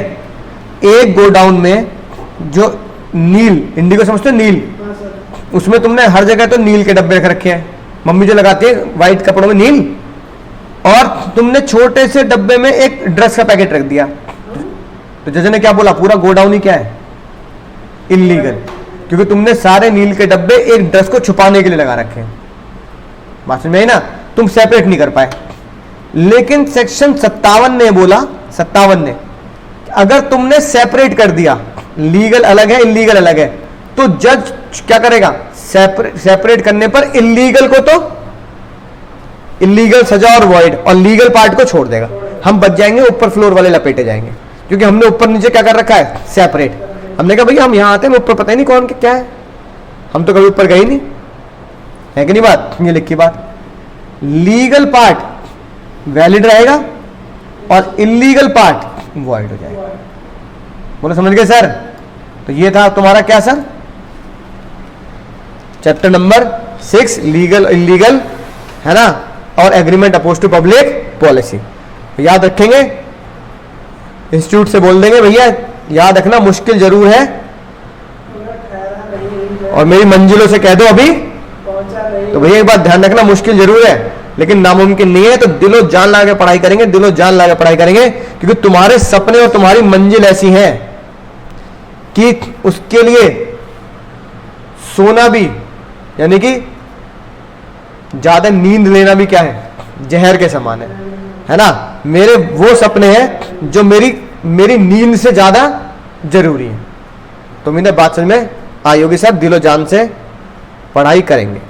एक गोडाउन में जो नील, इंडिगो समझते हो नील, हाँ सर। उसमें तुमने हर जगह तो नील के डब्बे रख रखे हैं, मम्मी जो लगाती है व्हाइट कपड़ों में नील, और तुमने छोटे से डब्बे में एक ड्रेस का पैकेट रख दिया, तो जज ने क्या बोला? पूरा गोडाउन ही क्या है? इलीगल, क्योंकि तुमने सारे नील के डब्बे एक ड्रेस को छुपाने के लिए लगा रखे हैं। बात समझ में आई ना? तुम सेपरेट नहीं कर पाए। लेकिन सेक्शन 57 ने बोला, 57 ने, अगर तुमने सेपरेट कर दिया, लीगल अलग है इलीगल अलग है, तो जज क्या करेगा? सेपरेट करने पर इलीगल को तो इलीगल सजा और वॉइड, और लीगल पार्ट को छोड़ देगा। हम बच जाएंगे, ऊपर फ्लोर वाले लपेटे जाएंगे, क्योंकि हमने ऊपर नीचे क्या कर रखा है? सेपरेट। हमने कहा भैया हम यहां आते हैं, ऊपर पता ही नहीं कौन क्या है, हम तो कभी ऊपर गए ही नहीं, है कि नहीं बात? ये लिखी बात। लीगल पार्ट वैलिड रहेगा और इलीगल पार्ट वॉइड हो जाएगा। बोलो समझ गए सर? तो ये था तुम्हारा क्या sir? Chapter number 6, legal illegal, है ना, और agreement oppose to public policy. याद रखेंगे, इंस्टीट्यूट से बोल देंगे भैया याद रखना मुश्किल जरूर है, और मेरी मंजिलों से कह दो अभी तो भैया एक बात ध्यान रखना, मुश्किल जरूर है लेकिन नामुमकिन नहीं है। तो दिलो जान लगा के पढ़ाई करेंगे, दिलो जान लगा के पढ़ाई करेंगे, क्योंकि तुम्हारे सपने और तुम्हारी मंजिल ऐसी है कि उसके लिए सोना भी, यानी कि ज्यादा नींद लेना भी क्या है? जहर के समान है ना। मेरे वो सपने हैं जो मेरी नींद से ज्यादा जरूरी है। तो उम्मीद है बात समझ में आई होगी सर। दिलो जान से पढ़ाई करेंगे।